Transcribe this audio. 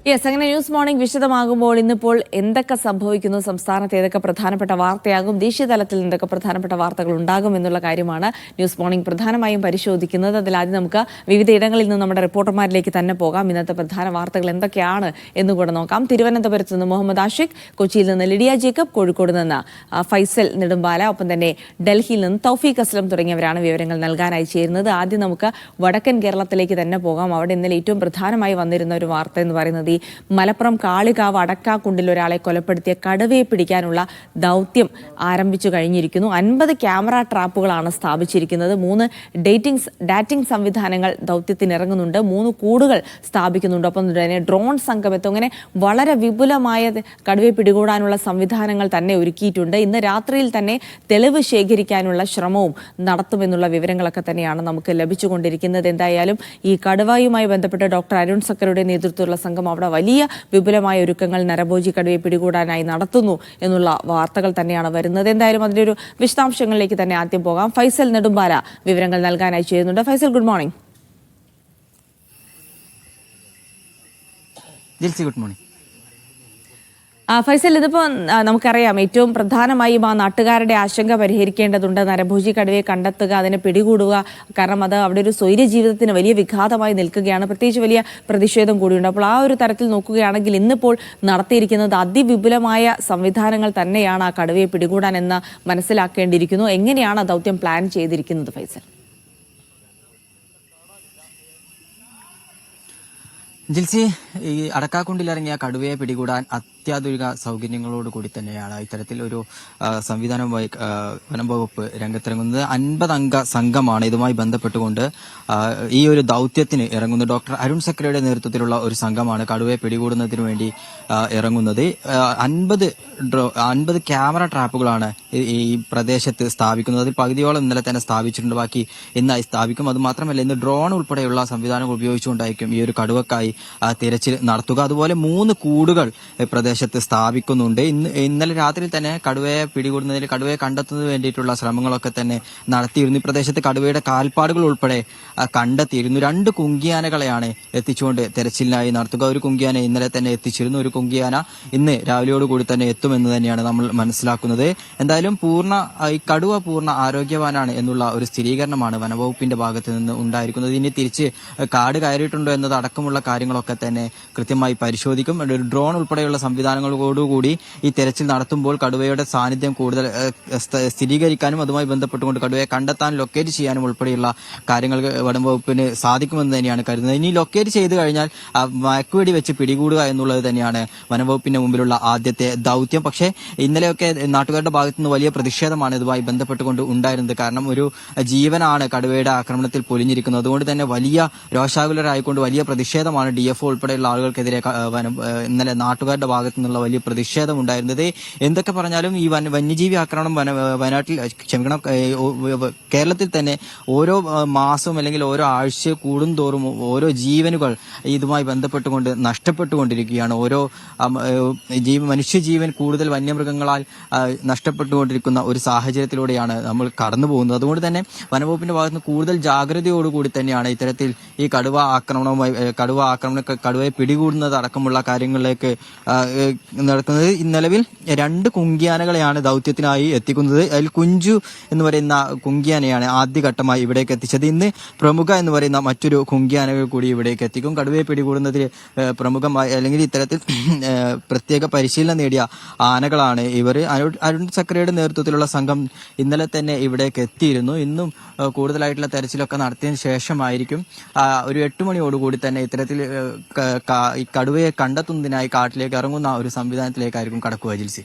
Yes, അങ്ങനെ news morning വിശദമാകുമ്പോൾ ഇന്നിപ്പോൾ എന്തൊക്കെ സംഭവിക്കുന്നു, സംസ്ഥാനത്ത് ഏതൊക്കെ പ്രധാനപ്പെട്ട വാർത്തയാകും, ദേശീയ തലത്തിൽ എന്തൊക്കെ പ്രധാനപ്പെട്ട വാർത്തകൾ ഉണ്ടാകും എന്നുള്ള കാര്യമാണ് ന്യൂസ് മോർണിംഗ് പ്രധാനമായും പരിശോധിക്കുന്നത്. അതിലാദ്യം നമുക്ക് വിവിധ ഇടങ്ങളിൽ നിന്ന് നമ്മുടെ റിപ്പോർട്ടർമാരിലേക്ക് തന്നെ പോകാം. ഇന്നത്തെ പ്രധാന വാർത്തകൾ എന്തൊക്കെയാണ് എന്നുകൂടെ നോക്കാം. തിരുവനന്തപുരത്ത് നിന്ന് മുഹമ്മദ് ആഷിഖ്, കൊച്ചിയിൽ നിന്ന് ലിഡിയ ജേക്കബ്, കോഴിക്കോട് നിന്ന് ഫൈസൽ നെടുമ്പാല, ഒപ്പം തന്നെ ഡൽഹിയിൽ നിന്ന് തൗഫീഖ് അസ്ലം തുടങ്ങിയവരാണ് വിവരങ്ങൾ നൽകാനായി ചേരുന്നത്. ആദ്യം നമുക്ക് വടക്കൻ കേരളത്തിലേക്ക് തന്നെ പോകാം. അവിടെ ഇന്നലെ ഏറ്റവും പ്രധാനമായി വന്നിരുന്ന ഒരു വാർത്ത എന്ന് പറയുന്നത് മലപ്പുറം കാളികാവ് അടക്കാക്കുണ്ടിൽ ഒരാളെ കൊലപ്പെടുത്തിയ കടുവയെ പിടിക്കാനുള്ള ദൗത്യം ആരംഭിച്ചു കഴിഞ്ഞിരിക്കുന്നു. 50 ക്യാമറ ട്രാപ്പുകളാണ് സ്ഥാപിച്ചിരിക്കുന്നത്. 3 ഡാറ്റിംഗ് സംവിധാനങ്ങൾ ദൗത്യത്തിന് ഇറങ്ങുന്നുണ്ട്. 3 കൂടുകൾ സ്ഥാപിക്കുന്നുണ്ട്. ഒപ്പം തന്നെ ഡ്രോൺ സംഘമെത്തും. അങ്ങനെ വളരെ വിപുലമായ കടുവയെ പിടികൂടാനുള്ള സംവിധാനങ്ങൾ തന്നെ ഒരുക്കിയിട്ടുണ്ട്. ഇന്ന് രാത്രിയിൽ തന്നെ തെളിവ് ശേഖരിക്കാനുള്ള ശ്രമവും നടത്തുമെന്നുള്ള വിവരങ്ങളൊക്കെ തന്നെയാണ് നമുക്ക് ലഭിച്ചുകൊണ്ടിരിക്കുന്നത്. എന്തായാലും ഈ കടുവയുമായി ബന്ധപ്പെട്ട് ഡോക്ടർ അരുൺ സക്കറുടെ നേതൃത്വത്തിലുള്ള സംഘം അവിടെ വലിയ വിപുലമായ ഒരുക്കങ്ങൾ നരഭോജി കടുവയെ പിടികൂടാനായി നടത്തുന്നു എന്നുള്ള വാർത്തകൾ തന്നെയാണ് വരുന്നത്. എന്തായാലും അതിന്റെ ഒരു വിശദാംശങ്ങളിലേക്ക് തന്നെ ആദ്യം പോകാം. ഫൈസൽ നെടുമ്പാല വിവരങ്ങൾ നൽകാനായി ചെയ്യുന്നുണ്ട്. Faisal, good morning. Good morning. Faisal, ഇതിപ്പോൾ നമുക്കറിയാം ഏറ്റവും പ്രധാനമായും ആ നാട്ടുകാരുടെ ആശങ്ക പരിഹരിക്കേണ്ടതുണ്ട്. നരഭോജി കടുവയെ കണ്ടെത്തുക, അതിനെ പിടികൂടുക. കാരണം അത് അവിടെ ഒരു സ്വൈര്യ ജീവിതത്തിന് വലിയ വിഘാതമായി നിൽക്കുകയാണ്. പ്രത്യേകിച്ച് വലിയ പ്രതിഷേധം കൂടിയുണ്ട്. അപ്പോൾ ആ ഒരു തരത്തിൽ നോക്കുകയാണെങ്കിൽ ഇന്നിപ്പോൾ നടത്തിയിരിക്കുന്നത് അതിവിപുലമായ സംവിധാനങ്ങൾ തന്നെയാണ് ആ കടുവയെ പിടികൂടാൻ എന്ന് മനസ്സിലാക്കേണ്ടിയിരിക്കുന്നു. എങ്ങനെയാണ് ആ ദൗത്യം പ്ലാൻ ചെയ്തിരിക്കുന്നത് ഫൈസൽ? ജിൽസി, ഈ അടക്കാക്കുണ്ടിലിറങ്ങിയ കടുവയെ പിടികൂടാൻ അത്യാധുനിക സൗകര്യങ്ങളോട് കൂടി തന്നെയാണ് ഇത്തരത്തിൽ ഒരു സംവിധാനവുമായി വനം വകുപ്പ് രംഗത്തിറങ്ങുന്നത്. 50 അംഗ സംഘമാണ് ഇതുമായി ബന്ധപ്പെട്ടുകൊണ്ട് ഈ ഒരു ദൗത്യത്തിന് ഇറങ്ങുന്നത്. ഡോക്ടർ അരുൺ സക്കറയുടെ നേതൃത്വത്തിലുള്ള ഒരു സംഘമാണ് കടുവയെ പിടികൂടുന്നതിന് വേണ്ടി ഇറങ്ങുന്നത്. 50 ക്യാമറ ട്രാപ്പുകളാണ് ഈ പ്രദേശത്ത് സ്ഥാപിക്കുന്നത്. അതിൽ പകുതിയോളം ഇന്നലെ തന്നെ സ്ഥാപിച്ചിട്ടുണ്ട്. ബാക്കി ഇന്നായി സ്ഥാപിക്കും. അത് മാത്രമല്ല, ഇന്ന് ഡ്രോൺ ഉൾപ്പെടെയുള്ള സംവിധാനങ്ങൾ ഉപയോഗിച്ചുകൊണ്ടായിരിക്കും ഈ ഒരു കടുവക്കായി തിരച്ചിൽ നടത്തുക. അതുപോലെ 3 കൂടുകൾ പ്രദേശത്ത് സ്ഥാപിക്കുന്നുണ്ട്. ഇന്നലെ രാത്രി തന്നെ കടുവയെ പിടികൂടുന്നതിന്, കടുവയെ കണ്ടെത്തുന്നതിന് വേണ്ടിയിട്ടുള്ള ശ്രമങ്ങളൊക്കെ തന്നെ നടത്തിയിരുന്നു. ഈ പ്രദേശത്ത് കടുവയുടെ കാൽപ്പാടുകൾ ഉൾപ്പെടെ കണ്ടെത്തിയിരുന്നു. 2 കുങ്കിയാനകളെയാണ് എത്തിച്ചുകൊണ്ട് തെരച്ചിലിനായി നടത്തുക. ഒരു കുങ്കിയാന ഇന്നലെ തന്നെ എത്തിച്ചിരുന്നു. ഒരു കുങ്കിയാന ഇന്ന് രാവിലെയോടുകൂടി തന്നെ എത്തുമെന്ന് തന്നെയാണ് നമ്മൾ മനസ്സിലാക്കുന്നത്. എന്തായാലും ഈ കടുവ പൂർണ്ണ ആരോഗ്യവാനാണ് എന്നുള്ള ഒരു സ്ഥിരീകരണമാണ് വനവകുപ്പിന്റെ ഭാഗത്ത് നിന്ന് ഉണ്ടായിരിക്കുന്നത്. ഇനി തിരിച്ച് കാട് കയറിയിട്ടുണ്ടോ എന്നത് അടക്കമുള്ള കാര്യങ്ങളൊക്കെ തന്നെ കൃത്യമായി പരിശോധിക്കും. ഡ്രോൺ ഉൾപ്പെടെയുള്ള സംവിധാനങ്ങളോടുകൂടി ഈ തെരച്ചിൽ നടത്തുമ്പോൾ കടുവയുടെ സാന്നിധ്യം കൂടുതൽ സ്ഥിരീകരിക്കാനും അതുമായി ബന്ധപ്പെട്ടുകൊണ്ട് കടുവയെ കണ്ടെത്താൻ ലൊക്കേറ്റ് ചെയ്യാനും ഉൾപ്പെടെയുള്ള കാര്യങ്ങൾ വനംവകുപ്പിന് സാധിക്കുമെന്ന് തന്നെയാണ് കരുതുന്നത്. ഇനി ലൊക്കേറ്റ് ചെയ്ത് കഴിഞ്ഞാൽ മയക്കുവെടി വെച്ച് പിടികൂടുക എന്നുള്ളത് തന്നെയാണ് വനംവകുപ്പിന്റെ മുമ്പിലുള്ള ആദ്യത്തെ ദൗത്യം. പക്ഷേ ഇന്നലെയൊക്കെ നാട്ടുകാരുടെ ഭാഗത്തുനിന്ന് വലിയ പ്രതിഷേധമാണ് ഇതുമായി ബന്ധപ്പെട്ടുകൊണ്ട് ഉണ്ടായിരുന്നത്. കാരണം ഒരു ജീവനാണ് കടുവയുടെ ആക്രമണത്തിൽ പൊലിഞ്ഞിരിക്കുന്നത്. അതുകൊണ്ട് തന്നെ വലിയ രോഷാകുലരായിക്കൊണ്ട് വലിയ പ്രതിഷേധമാണ് DFO ഉൾപ്പെടെയുള്ള ആളുകൾക്കെതിരെ ഇന്നലെ നാട്ടുകാരുടെ ഭാഗത്തു നിന്നുള്ള വലിയ പ്രതിഷേധം ഉണ്ടായിരുന്നത്. എന്തൊക്കെ പറഞ്ഞാലും ഈ വന്യജീവി ആക്രമണം വയനാട്ടിൽ കേരളത്തിൽ തന്നെ ഓരോ മാസവും അല്ലെങ്കിൽ ഓരോ ആഴ്ച കൂടുന്തോറും ഓരോ ജീവനുകൾ ഇതുമായി ബന്ധപ്പെട്ടുകൊണ്ട് നഷ്ടപ്പെട്ടുകൊണ്ടിരിക്കുകയാണ്. ഓരോ മനുഷ്യജീവൻ കൂടുതൽ വന്യമൃഗങ്ങളാൽ നഷ്ടപ്പെട്ടുകൊണ്ടിരിക്കുന്ന ഒരു സാഹചര്യത്തിലൂടെയാണ് നമ്മൾ കടന്നു പോകുന്നത്. അതുകൊണ്ട് തന്നെ വനംവകുപ്പിന്റെ ഭാഗത്ത് കൂടുതൽ ജാഗ്രതയോടുകൂടി തന്നെയാണ് ഇത്തരത്തിൽ ഈ കടുവയെ പിടികൂടുന്നത് അടക്കമുള്ള കാര്യങ്ങളിലേക്ക് നടക്കുന്നത്. നിലവിൽ 2 കുങ്കിയാനകളെയാണ് ദൗത്യത്തിനായി എത്തിക്കുന്നത്. അതിൽ കുഞ്ചു എന്ന് പറയുന്ന കുങ്കിയാനയാണ് ആദ്യഘട്ടമായി ഇവിടേക്ക് എത്തിച്ചത്. ഇന്ന് പ്രമുഖ എന്ന് പറയുന്ന മറ്റൊരു കുങ്കിയാനകൾ കൂടി ഇവിടേക്ക് എത്തിക്കും. കടുവയെ പിടികൂടുന്നതിൽ പ്രമുഖമായി അല്ലെങ്കിൽ ഇത്തരത്തിൽ പ്രത്യേക പരിശീലനം നേടിയ ആനകളാണ് ഇവർ. അരുൺ സക്കറയുടെ നേതൃത്വത്തിലുള്ള സംഘം ഇന്നലെ തന്നെ ഇവിടേക്ക് എത്തിയിരുന്നു. ഇന്നും കൂടുതലായിട്ടുള്ള തെരച്ചിലൊക്കെ നടത്തിയതിനു ശേഷമായിരിക്കും ഒരു 8 മണിയോടുകൂടി തന്നെ ഇത്തരത്തിൽ ഈ കടുവയെ കണ്ടെത്തുന്നതിനായി കാട്ടിലേക്ക് ഇറങ്ങുന്ന ഒരു സംവിധാനത്തിലേക്കായിരിക്കും കടക്കുക. ജിൽസി.